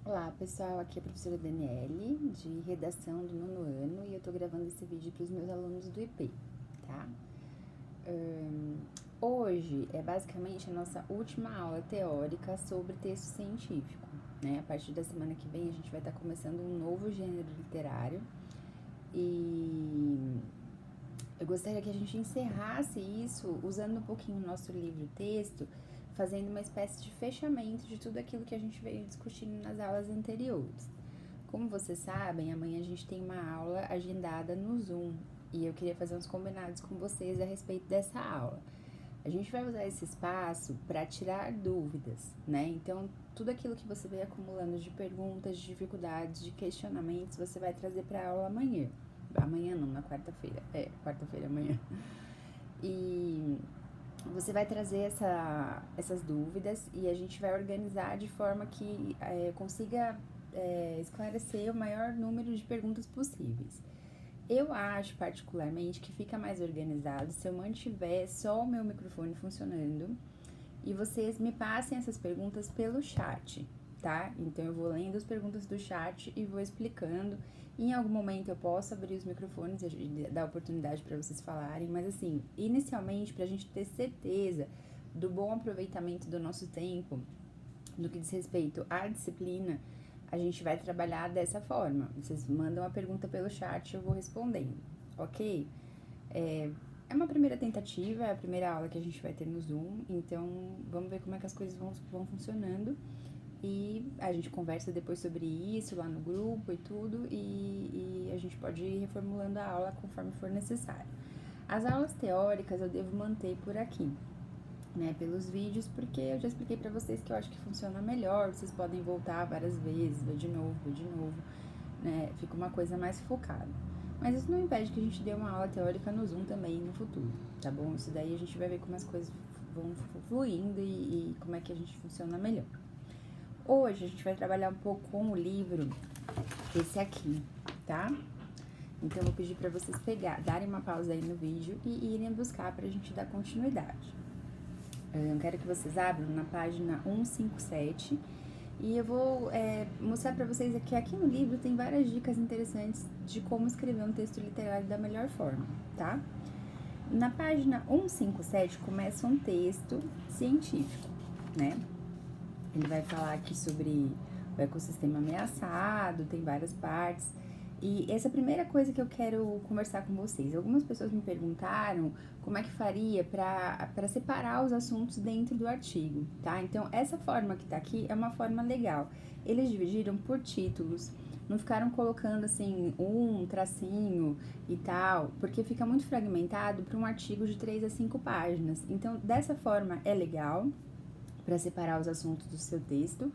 Olá pessoal, aqui é a professora Daniele, de redação do nono ano, e eu tô gravando esse vídeo para os meus alunos do IP, tá? Hoje é basicamente a nossa última aula teórica sobre texto científico, né? A partir da semana que vem a gente vai estar começando um novo gênero literário e eu gostaria que a gente encerrasse isso usando um pouquinho o nosso livro-texto, fazendo uma espécie de fechamento de tudo aquilo que a gente veio discutindo nas aulas anteriores. Como vocês sabem, amanhã a gente tem uma aula agendada no Zoom e eu queria fazer uns combinados com vocês a respeito dessa aula. A gente vai usar esse espaço para tirar dúvidas, né? Então, tudo aquilo que você veio acumulando de perguntas, de dificuldades, de questionamentos, você vai trazer para a aula amanhã. Amanhã não, na quarta-feira. Quarta-feira amanhã. E você vai trazer essas dúvidas e a gente vai organizar de forma que consiga esclarecer o maior número de perguntas possíveis. Eu acho particularmente que fica mais organizado se eu mantiver só o meu microfone funcionando e vocês me passem essas perguntas pelo chat, tá? Então eu vou lendo as perguntas do chat e vou explicando. Em algum momento eu posso abrir os microfones e dar oportunidade para vocês falarem, mas assim, inicialmente, para a gente ter certeza do bom aproveitamento do nosso tempo, no que diz respeito à disciplina, a gente vai trabalhar dessa forma. Vocês mandam a pergunta pelo chat e eu vou respondendo, ok? É uma primeira tentativa, é a primeira aula que a gente vai ter no Zoom, então vamos ver como é que as coisas vão funcionando. E a gente conversa depois sobre isso lá no grupo e tudo, e a gente pode ir reformulando a aula conforme for necessário. As aulas teóricas eu devo manter por aqui, né, pelos vídeos, porque eu já expliquei pra vocês que eu acho que funciona melhor, vocês podem voltar várias vezes, ver de novo, né, fica uma coisa mais focada. Mas isso não impede que a gente dê uma aula teórica no Zoom também no futuro, tá bom? Isso daí a gente vai ver como as coisas vão fluindo e como é que a gente funciona melhor. Hoje a gente vai trabalhar um pouco com o livro, esse aqui, tá? Então eu vou pedir pra vocês darem uma pausa aí no vídeo e irem buscar pra gente dar continuidade. Eu quero que vocês abram na página 157 e eu vou mostrar para vocês que aqui no livro tem várias dicas interessantes de como escrever um texto literário da melhor forma, tá? Na página 157 começa um texto científico, né? Ele vai falar aqui sobre o ecossistema ameaçado, tem várias partes. E essa é a primeira coisa que eu quero conversar com vocês. Algumas pessoas me perguntaram como é que faria para separar os assuntos dentro do artigo, tá? Então, essa forma que tá aqui é uma forma legal. Eles dividiram por títulos, não ficaram colocando assim um tracinho e tal, porque fica muito fragmentado para um artigo de 3 a 5 páginas. Então, dessa forma é legal para separar os assuntos do seu texto,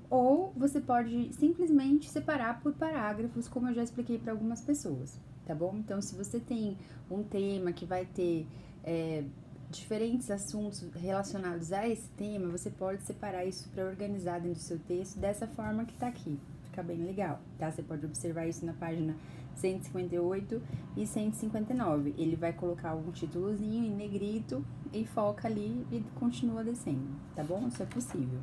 ou você pode simplesmente separar por parágrafos, como eu já expliquei para algumas pessoas, tá bom? Então, se você tem um tema que vai ter diferentes assuntos relacionados a esse tema, você pode separar isso para organizar dentro do seu texto dessa forma que tá aqui. Fica bem legal, tá? Você pode observar isso na página 158 e 159. Ele vai colocar um títulozinho em negrito e foca ali e continua descendo, tá bom? Isso é possível.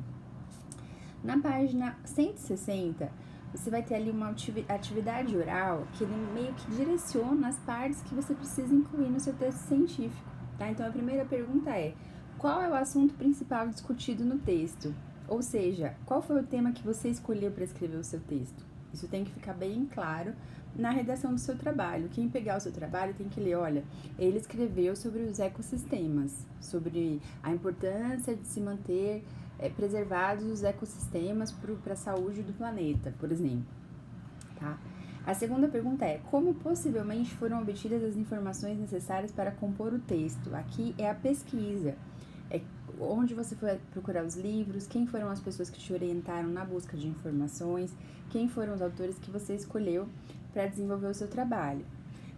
Na página 160, você vai ter ali uma atividade oral que ele meio que direciona as partes que você precisa incluir no seu texto científico, tá? Então, a primeira pergunta é: qual é o assunto principal discutido no texto? Ou seja, qual foi o tema que você escolheu para escrever o seu texto? Isso tem que ficar bem claro na redação do seu trabalho. Quem pegar o seu trabalho tem que ler, olha, ele escreveu sobre os ecossistemas, sobre a importância de se manter preservados os ecossistemas para a saúde do planeta, por exemplo, tá? A segunda pergunta é: como possivelmente foram obtidas as informações necessárias para compor o texto? Aqui é a pesquisa. É onde você foi procurar os livros, quem foram as pessoas que te orientaram na busca de informações, quem foram os autores que você escolheu para desenvolver o seu trabalho.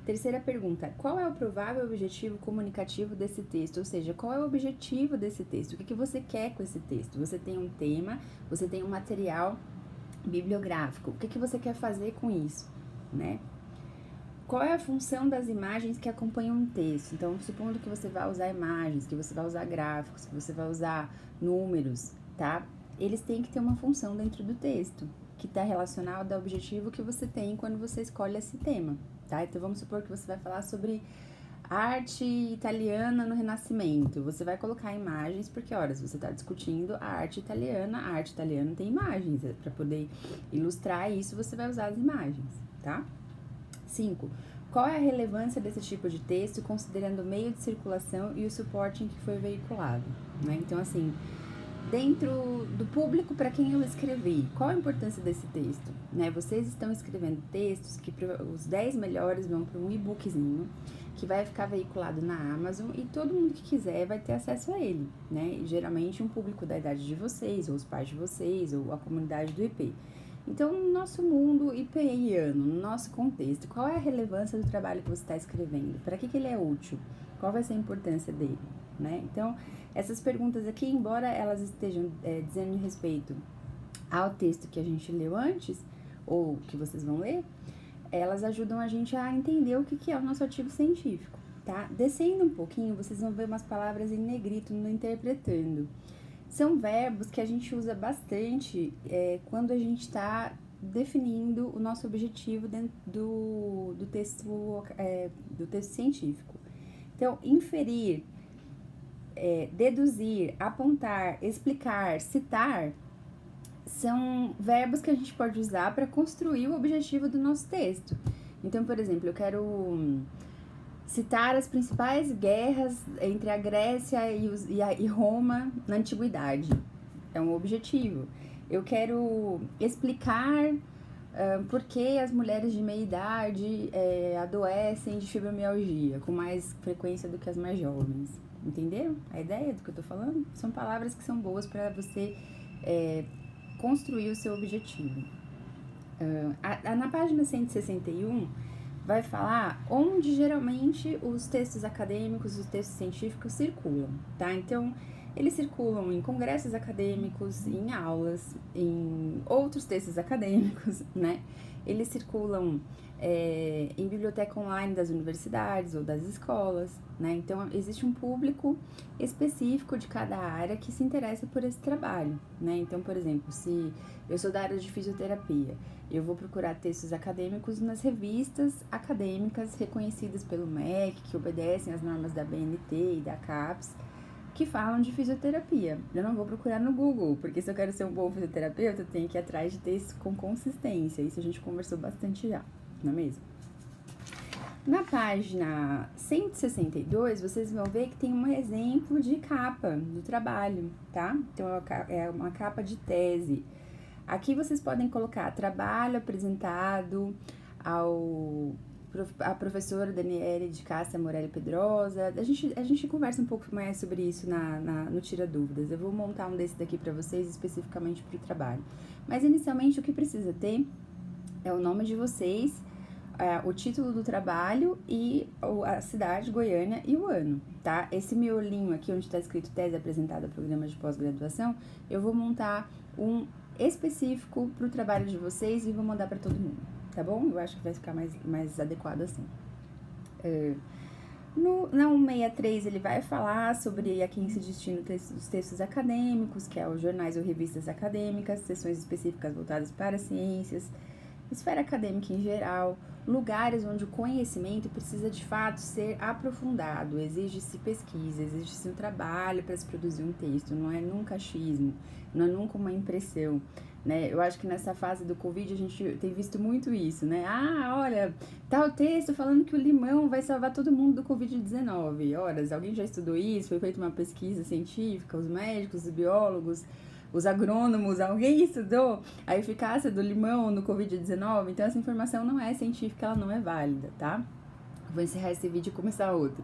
Terceira pergunta: qual é o provável objetivo comunicativo desse texto? Ou seja, qual é o objetivo desse texto? O que você quer com esse texto? Você tem um tema, você tem um material bibliográfico. O que você quer fazer com isso, né? Qual é a função das imagens que acompanham um texto? Então, supondo que você vai usar imagens, que você vai usar gráficos, que você vai usar números, tá? eles têm que ter uma função dentro do texto, que está relacionado ao objetivo que você tem quando você escolhe esse tema, tá? Então, vamos supor que você vai falar sobre arte italiana no Renascimento. Você vai colocar imagens, porque, horas você está discutindo a arte italiana tem imagens, para poder ilustrar isso, você vai usar as imagens, tá? 5. Qual é a relevância desse tipo de texto, considerando o meio de circulação e o suporte em que foi veiculado, né? Então, assim, dentro do público para quem eu escrevi, qual a importância desse texto, né? Vocês estão escrevendo textos que os 10 melhores vão para um e-bookzinho, que vai ficar veiculado na Amazon e todo mundo que quiser vai ter acesso a ele, né? E geralmente um público da idade de vocês, ou os pais de vocês, ou a comunidade do IP. Então, no nosso mundo IPIano, no nosso contexto, qual é a relevância do trabalho que você está escrevendo? Para que ele é útil? Qual vai ser a importância dele, né? Então, essas perguntas aqui, embora elas estejam dizendo respeito ao texto que a gente leu antes, ou que vocês vão ler, elas ajudam a gente a entender o que é o nosso artigo científico, tá? Descendo um pouquinho, vocês vão ver umas palavras em negrito no interpretando. São verbos que a gente usa bastante quando a gente está definindo o nosso objetivo dentro do texto científico. Então, inferir, deduzir, apontar, explicar, citar, são verbos que a gente pode usar para construir o objetivo do nosso texto. Então, por exemplo, eu quero citar as principais guerras entre a Grécia e Roma na Antiguidade. É um objetivo. Eu quero explicar por que as mulheres de meia idade adoecem de fibromialgia com mais frequência do que as mais jovens. Entenderam a ideia do que eu tô falando? São palavras que são boas para você construir o seu objetivo. Na página 161, vai falar onde geralmente os textos acadêmicos, os textos científicos circulam, tá? Então, eles circulam em congressos acadêmicos, em aulas, em outros textos acadêmicos, né? Eles circulam em biblioteca online das universidades ou das escolas, né? Então, existe um público específico de cada área que se interessa por esse trabalho, né? Então, por exemplo, se eu sou da área de fisioterapia, eu vou procurar textos acadêmicos nas revistas acadêmicas reconhecidas pelo MEC, que obedecem às normas da BNT e da CAPES, que falam de fisioterapia. Eu não vou procurar no Google, porque se eu quero ser um bom fisioterapeuta, eu tenho que ir atrás de textos com consistência. Isso a gente conversou bastante já, não é mesmo? Na página 162, vocês vão ver que tem um exemplo de capa do trabalho, tá? Então, é uma capa de tese. Aqui vocês podem colocar trabalho apresentado a professora Daniele de Cássia Morelli Pedrosa. A gente conversa um pouco mais sobre isso no Tira Dúvidas. Eu vou montar um desse daqui para vocês especificamente para o trabalho. Mas inicialmente o que precisa ter é o nome de vocês, o título do trabalho e a cidade, Goiânia, e o ano, tá? Esse miolinho aqui onde está escrito tese apresentada a programas de pós-graduação, eu vou montar um específico para o trabalho de vocês e vou mandar para todo mundo, tá bom? Eu acho que vai ficar mais adequado assim. Na 163 ele vai falar sobre a quem se destina os textos acadêmicos, que é os jornais ou revistas acadêmicas, sessões específicas voltadas para ciências, esfera acadêmica em geral, lugares onde o conhecimento precisa de fato ser aprofundado, exige-se pesquisa, exige-se um trabalho para se produzir um texto, não é nunca achismo, não é nunca uma impressão, né? Eu acho que nessa fase do Covid a gente tem visto muito isso, né? Olha, tá o texto falando que o limão vai salvar todo mundo do Covid-19. Horas, alguém já estudou isso? Foi feita uma pesquisa científica, os médicos, os biólogos, os agrônomos, alguém estudou a eficácia do limão no Covid-19? Então, essa informação não é científica, ela não é válida, tá? Vou encerrar esse vídeo e começar outro.